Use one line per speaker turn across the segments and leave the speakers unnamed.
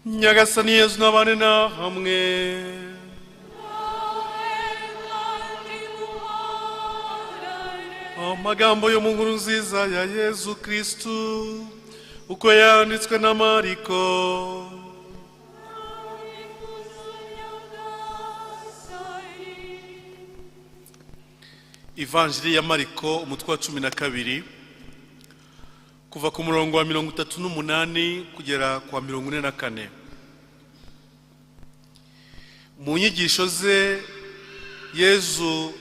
Nyagasani Yesu n'abane na hamwe. Amagambo yo mu nkuru nziza ya Yesu Kristu uko yanditswe na Mariko. Ivanjili ya Mariko umutwe wa 12 kuva ku murongo wa 38 kugera kwa 44. Mu nyigisho ze Yesu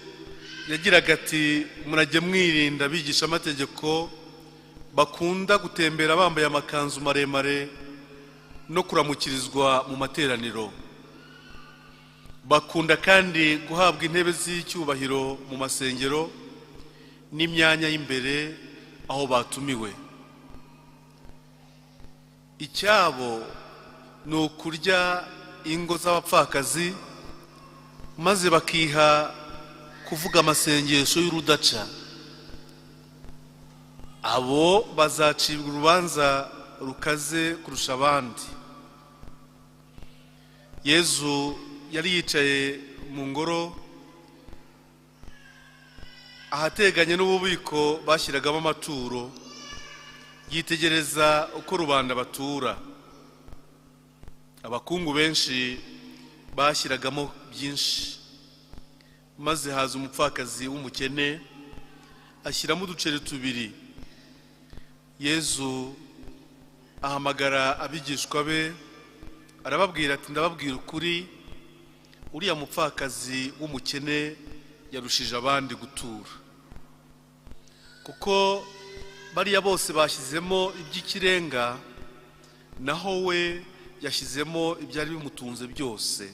yagiraga ati murajye mwirinda bigisha amategeko bakunda gutembera bambaye amakanzu maremare no kuramukirizwa mu materaniro. Bakunda kandi guhabwa intebe z'icyubahiro mu masengero n'imyanya y'imbere aho batumiwe. Icyabo ni ukurya ingo z'abapfakazi maze bakiha kuvuga amasengesho y'urudaca. Abo bazacibwa urubanza rukaze kurusha abandi. Yesu yari yicaye mu ngoro ahateganye n'ububiko bashyiragamo amaturo, yitegereza uko rubanda batura. Abakungu benshi bashyiragamo byinshi, maze haza umupfakazi w'umukene ashyiramo uduceri 2. Yesu ahamagara abigishwa be arababwira ati ndababwira ukuri, uriya mupfakazi w'umukene yarushije abandi gutura, kuko bariya bose bashyizemo iby'ikirenga naho we yashyizemo ibyari bimutunze byose.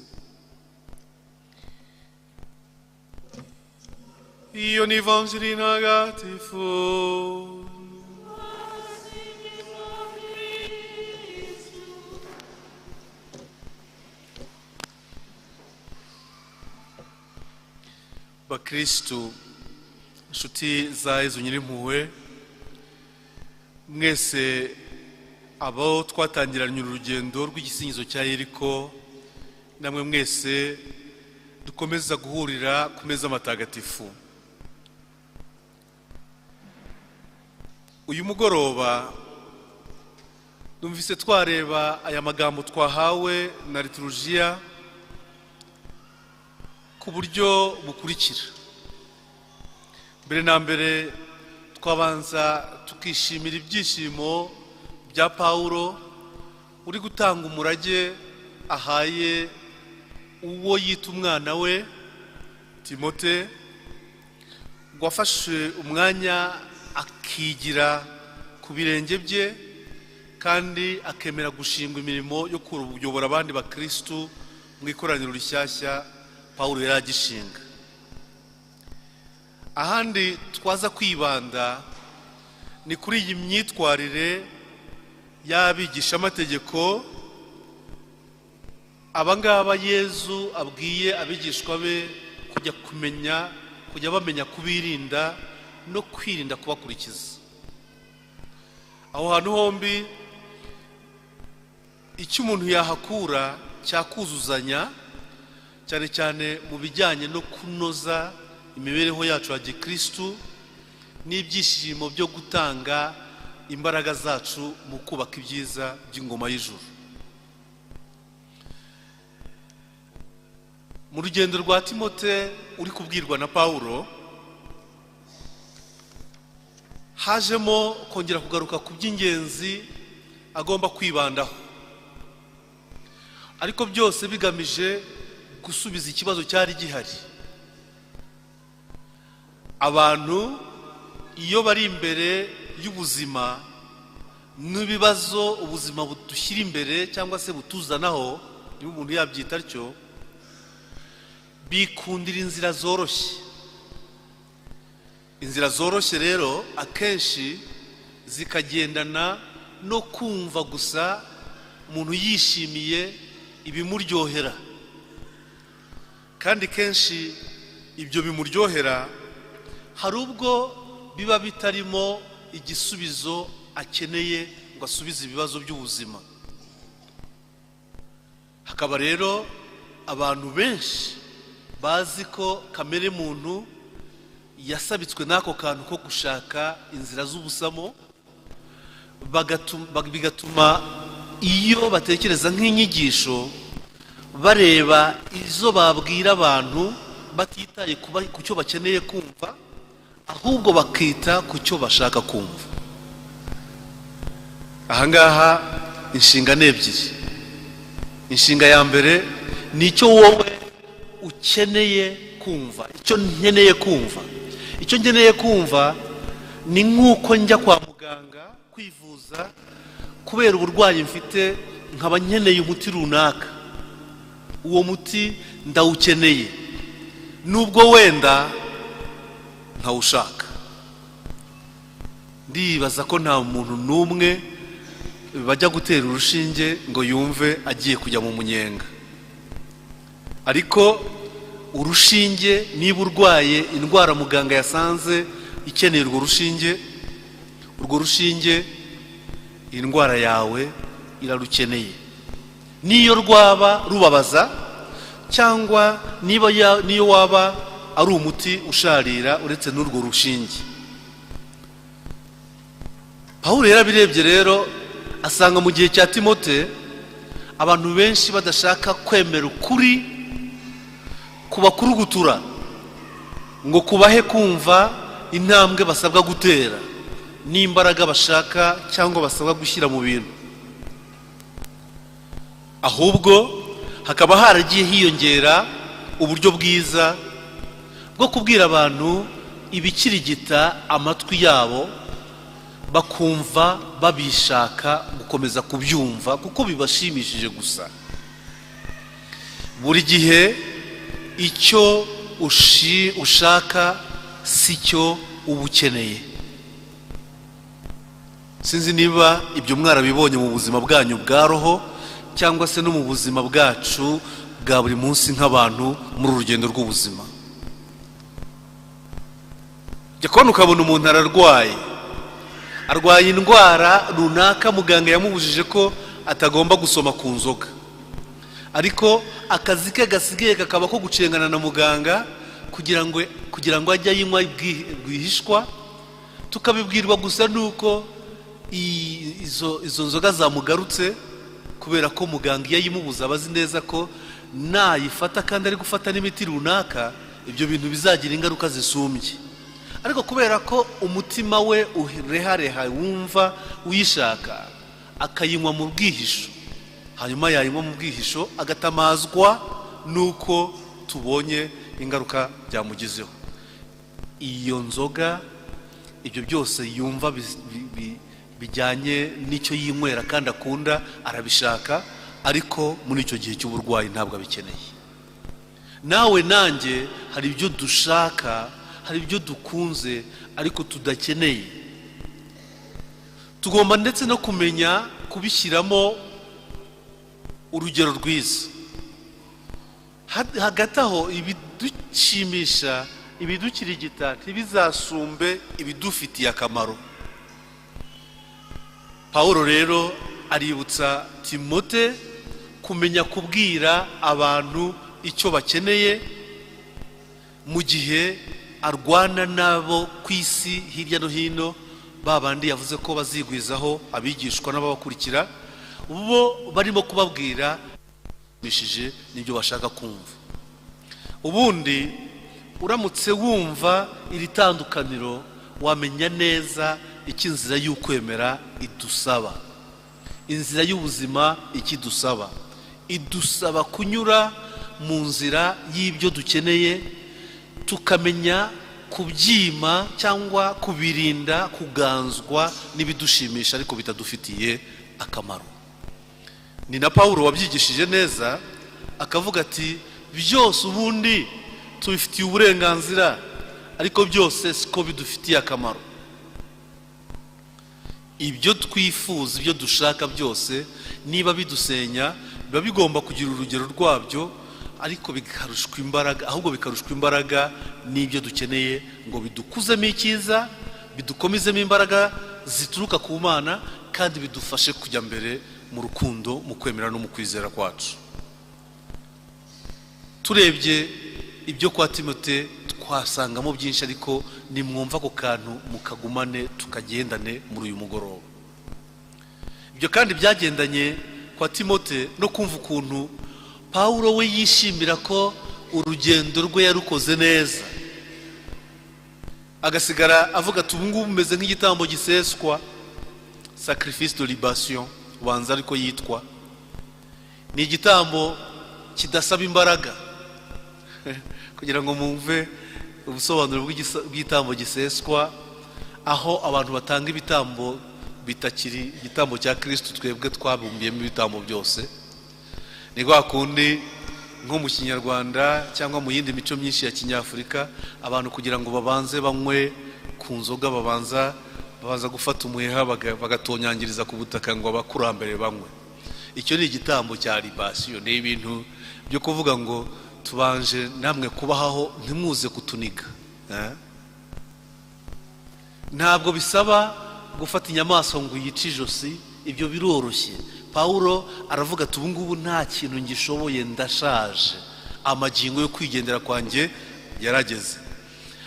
Iyo ni Ivanjili ntagatifu. Bakristu, inshuti za Yezu Nyirimpuhwe, mwese abo twatangiranye urugendo rw'igisingizo cya Yeriko, namwe mwese dukomeza guhurira ku meza matagatifu. Uyu mugoroba numvise twareba aya magambo twahawe na liturujia ku buryo bukurikira. Mbere na mbere twabanza tukishimira ibyishimo bya Paulo uri gutanga umurage ahaye uwo yita umwana we Timote, wafashe umwanya akigira ku birenge bye kandi akemera gushinga imirimo yo kuyobora abandi bakristu mu ikoraniro rishyashya Paulo yaragishinga. Ahandi twaza kwibanda ni kuri iyi myitwarire y'abigisha amategeko. Abangaba Yesu abwiye abigishwa be kujya bamenya kubirinda no kwirinda kubakurikiza. Aho hantu hombi icyo umuntu yahakura cyakuzuzanya, cyane cyane mu bijyanye no kunoza imibereho yacu ya Gikristu n'ibyishimo byo gutanga imbaraga zacu mu kubaka ibyiza by'ingoma y'ijuru. Mu rugendo rwa Timote uri kubwirwa na Paulo, hajemo kongera kugaruka ku by'ingenzi agomba kwibandaho, ariko byose bigamije gusubiza ikibazo cyari gihari. Abantu iyo bari imbere y'ubuzima n'ibibazo ubuzima budushyira imbere cyangwa se butuzanaho, niba umuntu yabyita atyo, bikundira inzira zoroshye. Inzira zoroshye rero akenshi zikagendana no kumva gusa umuntu yishimiye ibimuryohera, kandi kenshi ibyo bimuryohera hari ubwo biba bitarimo igisubizo akeneye ngo asubize ibibazo by'ubuzima. hakaba rero abantu benshi bazi ko kamere muntu yasabitswe n'ako kantu ko gushaka inzira z'ubusamo, bigatuma iyo batekereza nk'inyigisho bareba izo babwira abantu batitaye ku cyo bakeneye kumva, ahubwo bakita ku cyo bashaka kumva. Ahangaha inshinga ni ebyiri. Inshinga ya mbere ni icyo wowe ukeneye kumva, icyo nkeneye kumva. Icyo nkeneye kumva ni nk'uko njya kwa muganga kwivuza kubera uburwayi mfite, nkaba nkeneye umuti runaka. Uwo muti ndawukeneye nubwo wenda ntawushaka. Ndibaza ko nta muntu n'umwe bajya gutera urushinge ngo yumve agiye kujya mu munyenga. Ariko urushinge, niba urwaye indwara muganga yasanze ikeneye urwo rushinge indwara yawe irarukeneye, niyo rwaba rubabaza cyangwa niyo waba ari umuti usharira uretse n'urwo rushinge. Pawulo yarabirebye rero asanga mu gihe cya Timote abantu benshi badashaka kwemera ukuri kubakurugutura ngo kubahe kumva intambwe basabwa gutera n'imbaraga bashaka cyangwa basabwa gushyira mu bintu, ahubwo hakaba haragiye hiyongera uburyo bwiza bwo kubwira abantu ibikirigita amatwi yabo, bakumva babishaka gukomeza kubyumva kuko bibashimishije gusa. Buri gihe icyo ushaka si cyo uba ukeneye. Sinzi niba ibyo mwarabibonye mu buzima bwanyu bwa roho cyangwa se no mu buzima bwacu bwa buri munsi nk'abantu muri urugendo rw'ubuzima. Jya kubona ukabona umuntu arwaye indwara runaka, muganga yamubujije ko atagomba gusoma ku nzoga, ariko akazi ke gasigaye kakaba ko gucengana na muganga kugira ngo ajye ayinywa rwihishwa. Tukabibwirwa gusa nuko izo nzoga zamugarutse, kubera ko muganga iyo ayimubuza abazi neza ko nayifata kandi ari gufata n'imiti runaka ibyo bintu bizagira ingaruka zisumbye. Ariko kubera ko umutima we urehareha wumva uyishaka, akayinywa mu bwihisho, hanyuma yayinywa mu bwihisho agatamazwa nuko tubonye ingaruka byamugizeho. Iyo nzoga, ibyo byose yumva bijyanye n'icyo yinywera kandi akunda, arabishaka, ariko muri icyo gihe cy'uburwayi ntabwo abikeneye. Nawe nanjye hari ibyo dushaka, hari ibyo dukunze ariko tudakeneye. Tugomba ndetse no kumenya kubishyiramo urugero rwiza. Hagati aho ibidushimisha, ibidukirigita ntibizasumbe ibidufitiye akamaro. Pawulo rero aributsa Timote kumenya kubwira abantu icyo bakeneye mu gihe arwana nabo ku isi hirya no hino, babandi yavuze ko bazigwizaho abigishwa n'ababakurikira, bo barimo kubabwira bishije n'ibyo bashaka kumva. Ubundi uramutse wumva iri tandukaniro, wamenya neza icyo inzira y'ukwemera idusaba. Inzira y'ubuzima ikidusaba, idusaba kunyura mu nzira y'ibyo dukeneye, tukamenya kubyima cyangwa kubirinda kuganzwa n'ibidushimisha ariko bitadufitiye akamaro. Ni na Pawulo wabyigishije neza akavuga ati byose ubundi tubifitiye uburenganzira, ariko byose siko bidufitiye akamaro. Ibyo twifuza, ibyo dushaka byose, niba bidusenya, biba bigomba kugira urugero rwabyo, ariko bikarushwa imbaraga, ahubwo bikarushwa imbaraga n'ibyo dukeneye ngo bidukuzemo icyiza, bidukomezemo imbaraga zituruka ku Mana, kandi bidufashe kujya mbere mu rukundo, mu kwemera no mu kwizera kwacu. turebye ibyo kwa Timote twasangamo byinshi, ariko nimwumva ko kantu mukagumane tukagendane muri uyu mugoroba. Ibyo kandi byagendanye kwa Timote no kumva ukuntu Paulo we yishimira ko urugendo rwe yarukoze neza, agasigara avuga ati ubu ngubu meze nk'igitambo giseswa, sacrifice de libation ubanza ariko yitwa. Ni igitambo kidasaba imbaraga kugira ngo mumve ubusobanuro bw'igitambo giseswa, aho abantu batanga ibitambo bitakiri igitambo cya Kristo twebwe twabumbiyemo ibitambo byose. Ni kwa kundi nko mu Kinyarwanda cyangwa mu yindi mico myinshi ya Kinyafurika, abantu kugira ngo babanze banywe ku nzoga babanza gufata umuheha bagatonyangiriza ku butaka ngo abakurambere banywe. Icyo ni igitambo cya libation. Ni ibintu byo kuvuga ngo tubanje namwe kubahaho ntimuze kutuniga. Ntabwo bisaba gufata inyamaswa ngo yice ijosi, ibyo biroroshye. Paulo aravuga ati ubu ngubu nta kintu ngishoboye, ndashaje, amagingo yo kwigendera kwanjye yarageze.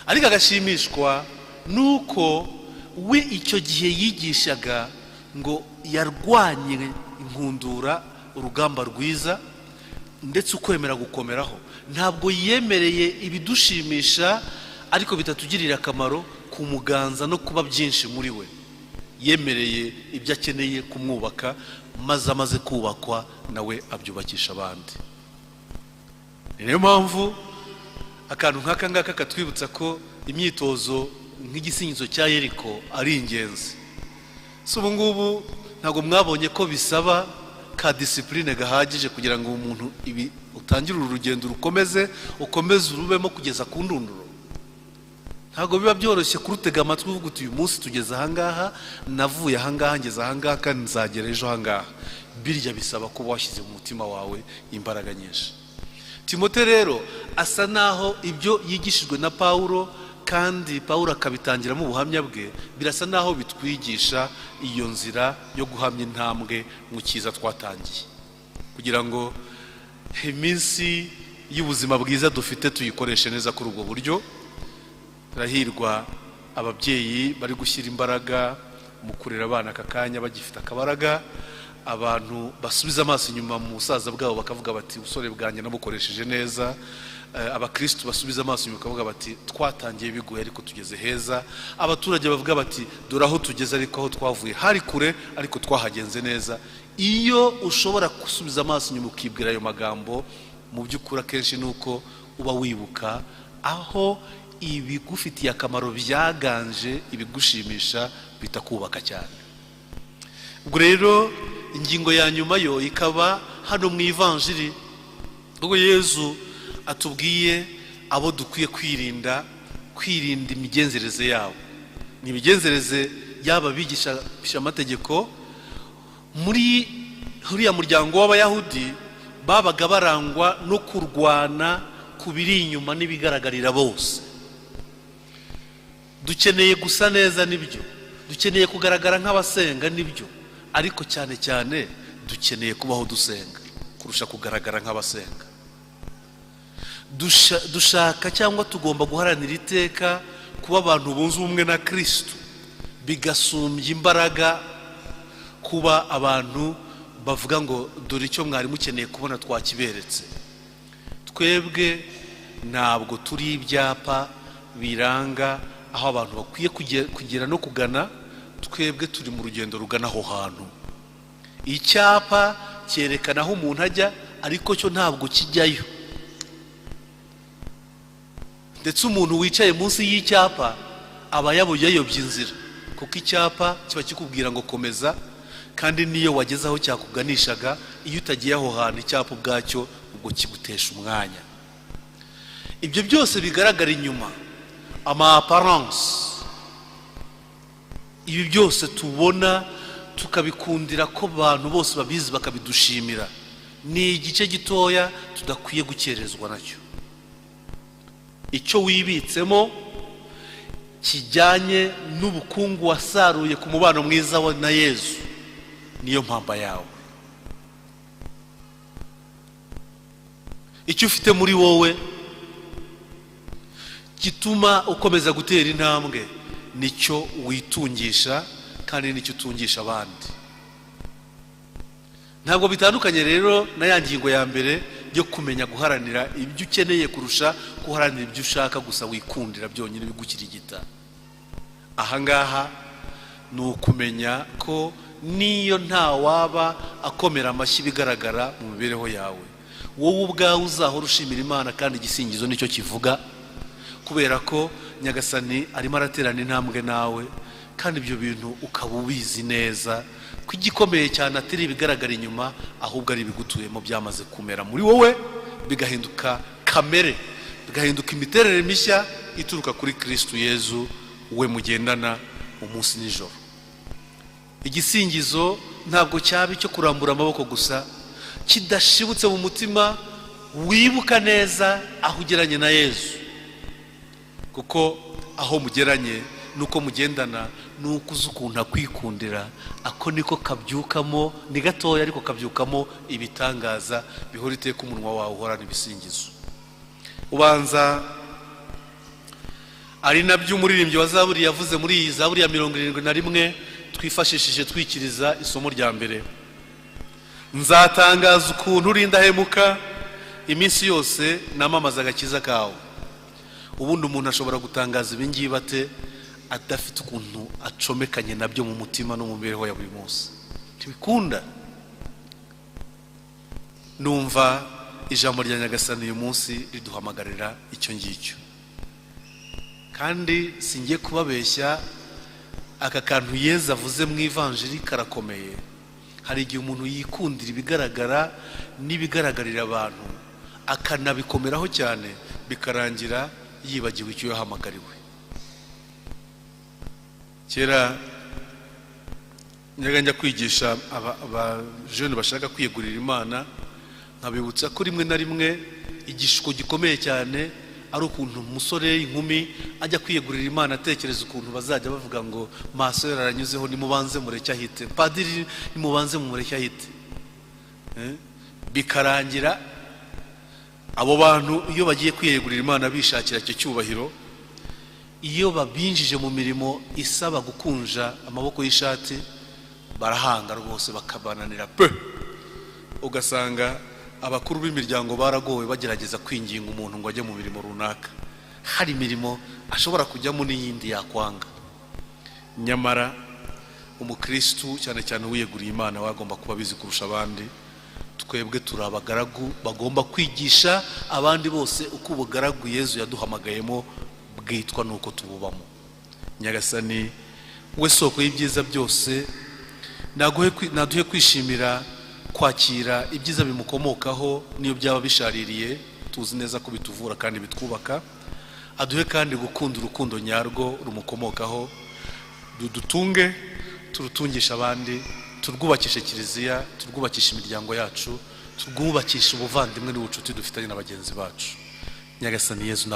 Ariko agashimishwa nuko we icyo gihe yigishaga ngo yarwanye inkundura urugamba rwiza ndetse ukwemera gukomeraho. Ntabwo yemereye ibidushimisha ariko bitatugirira akamaro kumuganza no kuba byinshi muri we. Yemereye ibyo akeneye kumwubaka, maze amaze kubakwa nawe abyubakisha abandi. Niyo mpamvu akantu nk'aka ngaka katwibutsa ko imyitozo nk'igisingizo cya Yeriko ari ingenzi. So ubu ngubu ntabwo mwabonye ko bisaba ka discipline gahagije kugira ngo umuntu ibi utangire urugendo rukomeze urubemo kugeza ku ndunduro. Ntabwo biba byoroshye kurutega amatwi uvuga uti uyu munsi tugeze ahangaha, navuye ahangaha ngeze ahangaha kandi nzagera ejo ahangaha. Birya bisaba kuba washyize mu mutima wawe imbaraga nyinshi. Timote rero asa naho ibyo yigishijwe na Paulo kandi Paulo akabitangiramo ubuhamya bwe, birasa naho bitwigisha iyo nzira yo guhamya intambwe mu cyiza twatangiye, kugira ngo iminsi y'ubuzima bwiza dufite tuyikoreshe neza kuri ubwo buryo. Rahirwa ababyeyi bari gushyira imbaraga mu kurera abana aka kanya bagifite akabaraga, abantu basubiza amaso inyuma mu busaza bwabo bakavuga bati ubusore bwanjye nabukoresheje neza. Abakristo basubiza amaso inyuma bakavuga bati twatangiye bigoye ariko tugeze heza. Abaturage bavuga bati dore aho tugeze ariko aho twavuye hari kure ariko twahagenze neza. Iyo ushobora gusubiza amaso inyuma ukibwira ayo magambo, mu by'ukuri akenshi nuko uba wibuka aho ibigufitiye akamaro byaganje, ibigushimisha bitakubaka cyane. Ubwo rero ingingo ya nyuma yo ikaba hano mu Ivanjiri, ubwo Yezu atubwiye abo dukwiye kwirinda imigenzereze yabo. Ni imigenzereze yaba bigisha amategeko. Muri uriya muryango w'Abayahudi babaga barangwa no kurwana ku biri inyuma n'ibigaragarira bose. Dukeneye gusa neza nibyo, dukeneye kugaragara nk'abasenga nibyo, ariko cyane cyane dukeneye kubaho dusenga kurusha kugaragara nk'abasenga. Dushaka cyangwa tugomba guharanira iteka kuba abantu bunze ubumwe na Kristo, bigasumbya imbaraga kuba abantu bavuga ngo dore icyo mwari mukeneye kubona twakiberetse. Twebwe ntabwo turi ibyapa biranga aho abantu bakwiye kugera no kugana. Twebwe turi mu rugendo rugana aho hantu. Icyapa cyerekana aho umuntu ajya ariko cyo ntabwo kijyayo, ndetse umuntu wicaye munsi y'icyapa aba yayobye inzira, kuko icyapa kiba kikubwira ngo komeza, kandi niyo wageze aho cyakuganishaga, iyo utagiye aho hantu icyapa ubwacyo ubwo kigutesha umwanya. Ibyo byose bigaragara inyuma, ama apparence, ibi byose tubona tukabikundira ko abantu bose babizi bakabidushimira, ni igice gitoya tudakwiye gukerezwa nacyo. Icyo wibitsemo kijyanye n'ubukungu wasaruye ku mubano mwiza na Yezu, niyo mpamba yawe. icyo ufite muri wowe gituma ukomeza gutera intambwe nicyo witungisha kandi nicyo utungisha abandi. Ntabwo bitandukanye rero na ya ngingo ya mbere yo kumenya guharanira ibyo ukeneye kurusha guharanira ibyo ushaka gusa wikundira byonyine bigukirigita. Ahangaha ni ukumenya ko niyo nta waba akomera amashyi bigaragara mu mibereho yawe, wowe ubwawe uzahora ushimira Imana kandi igisingizo nicyo kivuga, kubera ko Nyagasani arimo araterana intambwe nawe kandi ibyo bintu ukaba ubizi neza ko igikomeye cyane atari ibigaragara inyuma ahubwo ari ibigutuyemo byamaze kumera muri wowe bigahinduka kamere, bigahinduka imiterere mishya ituruka kuri Kristo Yezu we mugendana umunsi n'ijoro. Igisingizo ntabwo cyaba icyo kurambura amaboko gusa kidashibutse mu mutima wibuka neza aho ugeranye na Yezu, kuko aho mugeranye nuko mugendana nuko uzi ukuntu akwikundira, ako niko kabyukamo, ni gatoya ariko kabyukamo ibitangaza bihora iteka umunwa wawe uhorana ibisingizo. Ubanza ari nabyo umuririmbyi wa Zaburi yavuze muri iyi Zaburi ya 71 twifashishije twikiriza isomo rya mbere: nzatangaza ukuntu uri indahemuka iminsi yose namamaza agakiza kawe. Ubundi umuntu ashobora gutangaza ibingibi bate adafite ukuntu acomekanye nabyo mu mutima no mu mibereho ya buri munsi? Ntibikunda. Numva ijambo rya Nyagasani uyu munsi riduhamagarira icyo ngicyo, kandi singiye kubabeshya, aka kantu Yezu avuze mu ivanjiri karakomeye. Hari igihe umuntu yikundira ibigaragara n'ibigaragarira abantu akanabikomeraho cyane bikarangira yibagiwe icyo yahamagariwe. Kera njya kwigisha abajene bashaka kwiyegurira Imana, nkabibutsa ko rimwe na rimwe igishuko gikomeye cyane ari ukuntu umusore inkumi ajya kwiyegurira Imana atekereza ukuntu bazajya bavuga ngo maso yaranyuzeho nimubanze mureke ahite, padiri nimubanze mureke ahite. Bikarangira abo bantu iyo bagiye kwiyegurira Imana bishakira icyo cyubahiro, iyo babinjije mu mirimo isaba gukunja amaboko y'ishati barahanga rwose bakabananira pe. Ugasanga abakuru b'imiryango baragowe bagerageza kwinginga umuntu ngo ajye mu mirimo runaka. Hari imirimo ashobora kujyamo n'iyindi yakwanga. Nyamara umukristu cyane cyane wiyeguriye Imana wagomba kuba bizi kurusha abandi. Twebwe turabagaragu bagomba kwigisha abandi bose uko ubugaragu Yezu yaduhamagayemo bwitwa nuko tububamo. Nyagasani we soko y'ibyiza byose naduhe kwishimira kwakira ibyiza bimukomokaho niyo byaba bishaririye, tuzi neza ko bituvura kandi bitwubaka. Aduhe kandi gukunda urukundo nyarwo rumukomokaho, dutunge turutungisha abandi, turwubakishe kiliziya, turwubakisha imiryango yacu, turwubakisha ubuvandimwe n'ubucuti dufitanye na bagenzi bacu. Nyagasani Yezu